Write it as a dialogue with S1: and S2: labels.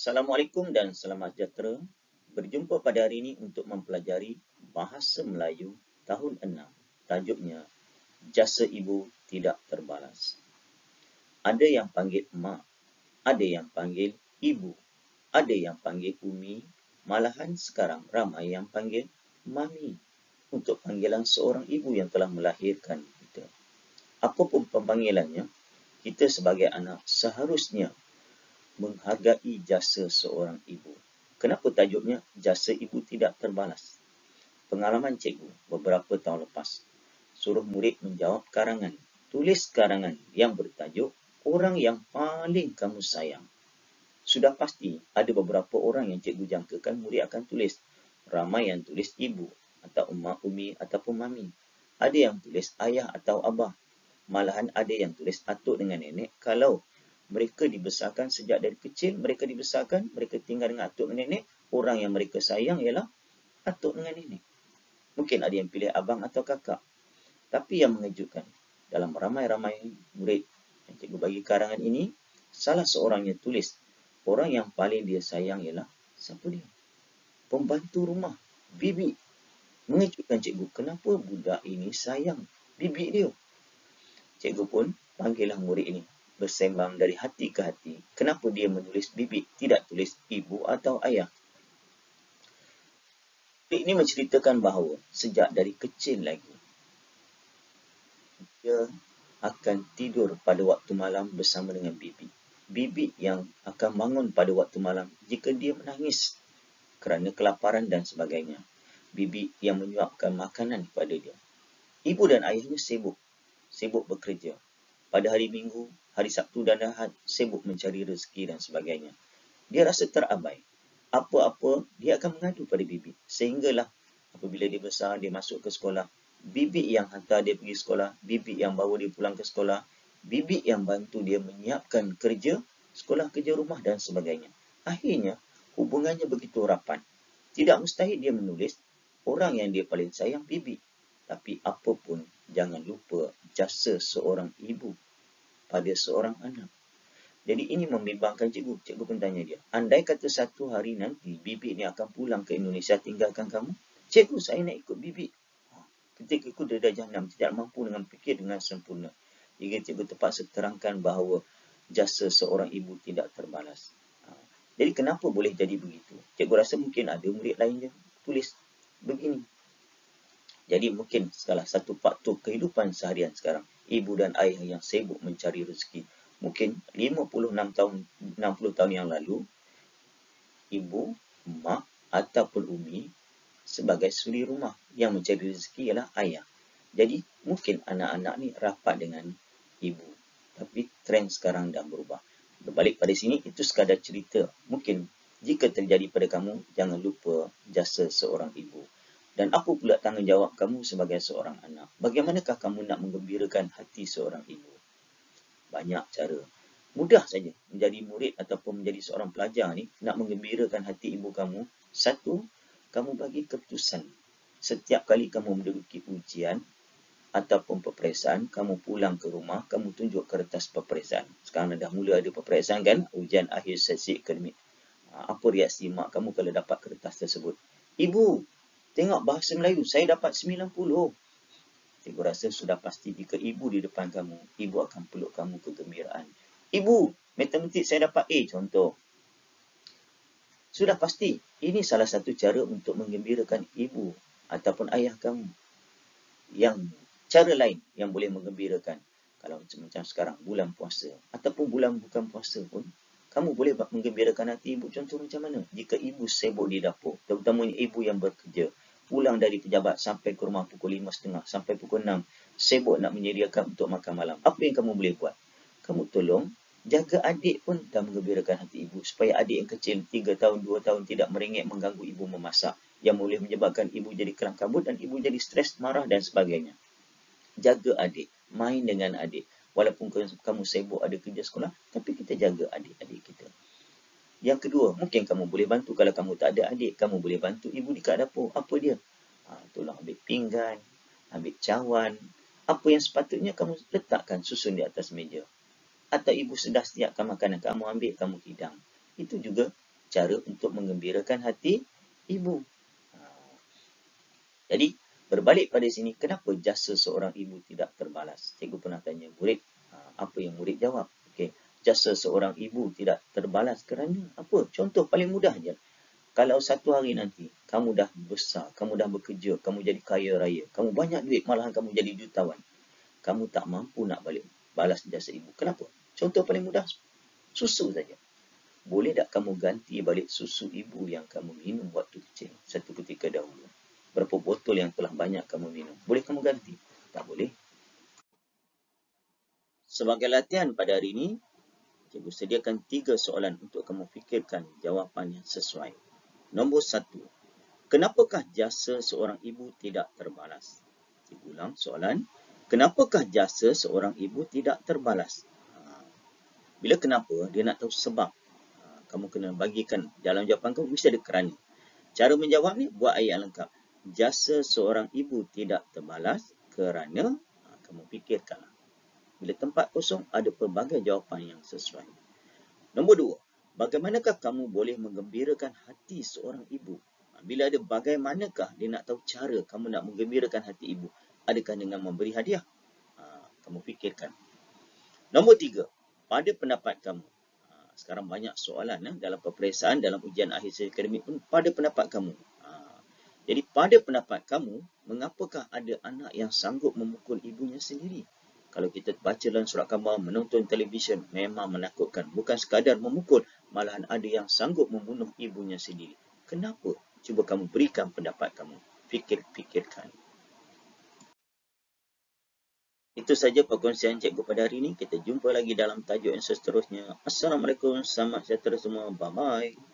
S1: Assalamualaikum dan selamat sejahtera. Berjumpa pada hari ini untuk mempelajari Bahasa Melayu tahun 6. Tajuknya, Jasa Ibu Tidak Terbalas. Ada yang panggil mak, ada yang panggil ibu, ada yang panggil umi, malahan sekarang ramai yang panggil mami untuk panggilan seorang ibu yang telah melahirkan kita. Apapun panggilannya, kita sebagai anak seharusnya menghargai jasa seorang ibu. Kenapa tajuknya Jasa Ibu Tidak Terbalas? Pengalaman cikgu beberapa tahun lepas, suruh murid menjawab karangan. Tulis karangan yang bertajuk Orang yang Paling Kamu Sayang. Sudah pasti ada beberapa orang yang cikgu jangkakan murid akan tulis. Ramai yang tulis ibu atau emak, umi ataupun mami. Ada yang tulis ayah atau abah. Malahan ada yang tulis atuk dengan nenek kalau mereka dibesarkan sejak dari kecil, mereka tinggal dengan atuk dan nenek, orang yang mereka sayang ialah atuk dengan nenek. Mungkin ada yang pilih abang atau kakak. Tapi yang mengejutkan, dalam ramai-ramai murid yang cikgu bagi karangan ini, salah seorangnya tulis, orang yang paling dia sayang ialah, siapa dia? Pembantu rumah, bibi. Mengejutkan cikgu, kenapa budak ini sayang bibi dia? Cikgu pun panggillah murid ini, bersembang dari hati ke hati. Kenapa dia menulis bibi, tidak tulis ibu atau ayah? Ini menceritakan bahawa sejak dari kecil lagi, dia akan tidur pada waktu malam bersama dengan bibi. Bibi yang akan bangun pada waktu malam jika dia menangis kerana kelaparan dan sebagainya. Bibi yang menyuapkan makanan kepada dia. Ibu dan ayahnya sibuk bekerja. Pada hari Minggu, hari Sabtu dan Ahad, sibuk mencari rezeki dan sebagainya. Dia rasa terabai. Apa-apa, dia akan mengadu pada bibi. Sehinggalah apabila dia besar, dia masuk ke sekolah. Bibi yang hantar dia pergi sekolah. Bibi yang bawa dia pulang ke sekolah. Bibi yang bantu dia menyiapkan kerja, sekolah, kerja rumah dan sebagainya. Akhirnya, hubungannya begitu rapat. Tidak mustahil dia menulis, orang yang dia paling sayang bibi. Tapi apapun, jangan lupa jasa seorang ibu pada seorang anak. Jadi ini membimbangkan cikgu. Cikgu pun tanya dia, andai kata satu hari nanti bibi ni akan pulang ke Indonesia tinggalkan kamu, cikgu saya nak ikut bibi. Ketika itu dia dah jam 6, tidak mampu dengan fikir dengan sempurna. Hingga cikgu terpaksa terangkan bahawa jasa seorang ibu tidak terbalas. Jadi kenapa boleh jadi begitu? Cikgu rasa mungkin ada murid lain yang tulis begini. Jadi mungkin salah satu faktor kehidupan seharian sekarang, ibu dan ayah yang sibuk mencari rezeki. Mungkin 56 tahun, 60 tahun yang lalu, ibu, mak ataupun umi sebagai suri rumah yang mencari rezeki ialah ayah. Jadi mungkin anak-anak ni rapat dengan ibu. Tapi trend sekarang dah berubah. Berbalik pada sini, itu sekadar cerita. Mungkin jika terjadi pada kamu, jangan lupa jasa seorang ibu. Dan apa pula tanggungjawab kamu sebagai seorang anak? Bagaimanakah kamu nak menggembirakan hati seorang ibu? Banyak cara. Mudah saja menjadi murid ataupun menjadi seorang pelajar ni, nak menggembirakan hati ibu kamu. Satu, kamu bagi keputusan. Setiap kali kamu menduduki ujian ataupun peperiksaan, kamu pulang ke rumah, kamu tunjuk kertas peperiksaan. Sekarang dah mula ada peperiksaan kan, ujian akhir sesi akademik. Apa reaksi mak kamu kalau dapat kertas tersebut? Ibu, tengok bahasa Melayu, saya dapat 90. Cikgu rasa sudah pasti jika ibu di depan kamu, ibu akan peluk kamu kegembiraan. Ibu, matematik saya dapat A contoh. Sudah pasti, ini salah satu cara untuk menggembirakan ibu ataupun ayah kamu. Yang cara lain yang boleh menggembirakan, kalau macam sekarang bulan puasa ataupun bulan bukan puasa pun, kamu boleh menggembirakan hati ibu. Contoh macam mana? Jika ibu sibuk di dapur, terutamanya ibu yang bekerja, pulang dari pejabat sampai ke rumah pukul 5.30 sampai pukul 6, sibuk nak menyediakan untuk makan malam. Apa yang kamu boleh buat? Kamu tolong jaga adik pun dah menggembirakan hati ibu, supaya adik yang kecil 3 tahun, 2 tahun tidak merengek mengganggu ibu memasak, yang boleh menyebabkan ibu jadi kelam kabut dan ibu jadi stres, marah dan sebagainya. Jaga adik, main dengan adik. Walaupun kamu sibuk ada kerja sekolah, tapi kita jaga adik-adik kita. Yang kedua, mungkin kamu boleh bantu. Kalau kamu tak ada adik, kamu boleh bantu ibu di kat dapur. Apa dia? Tolong ambil pinggan, ambil cawan. Apa yang sepatutnya kamu letakkan susun di atas meja. Atau ibu sudah siapkan makanan, kamu ambil, kamu hidang. Itu juga cara untuk menggembirakan hati ibu. Jadi, berbalik pada sini, kenapa jasa seorang ibu tidak terbalas? Cikgu pernah tanya murid, apa yang murid jawab? Okey, jasa seorang ibu tidak terbalas kerana apa? Contoh paling mudah je. Kalau satu hari nanti, kamu dah besar, kamu dah bekerja, kamu jadi kaya raya, kamu banyak duit, malahan kamu jadi jutawan. Kamu tak mampu nak balik balas jasa ibu. Kenapa? Contoh paling mudah, susu saja. Boleh tak kamu ganti balik susu ibu yang kamu minum waktu kecil, satu ketika dahulu? Berapa botol yang telah banyak kamu minum? Boleh kamu ganti? Tak boleh. Sebagai latihan pada hari ini, cikgu sediakan 3 soalan untuk kamu fikirkan jawapan yang sesuai. Nombor 1. Kenapakah jasa seorang ibu tidak terbalas? Cikgu ulang soalan. Kenapakah jasa seorang ibu tidak terbalas? Bila kenapa, dia nak tahu sebab. Kamu kena bagikan dalam jawapan kamu, mesti ada kerana. Cara menjawab ni, buat ayat lengkap. Jasa seorang ibu tidak terbalas kerana, kamu fikirkanlah. Bila tempat kosong, ada pelbagai jawapan yang sesuai. Nombor 2, bagaimanakah kamu boleh menggembirakan hati seorang ibu? Bila ada bagaimanakah, dia nak tahu cara kamu nak menggembirakan hati ibu. Adakah dengan memberi hadiah? Kamu fikirkan. Nombor 3, pada pendapat kamu. Sekarang banyak soalan dalam peperiksaan, dalam ujian akhir sesi akademik pun, pada pendapat kamu. Jadi pada pendapat kamu, mengapakah ada anak yang sanggup memukul ibunya sendiri? Kalau kita baca dalam surat khabar, menonton televisyen, memang menakutkan. Bukan sekadar memukul, malahan ada yang sanggup membunuh ibunya sendiri. Kenapa? Cuba kamu berikan pendapat kamu. Fikirkan. Itu saja perkongsian cikgu pada hari ini. Kita jumpa lagi dalam tajuk yang seterusnya. Assalamualaikum, selamat sejahtera semua. Bye-bye.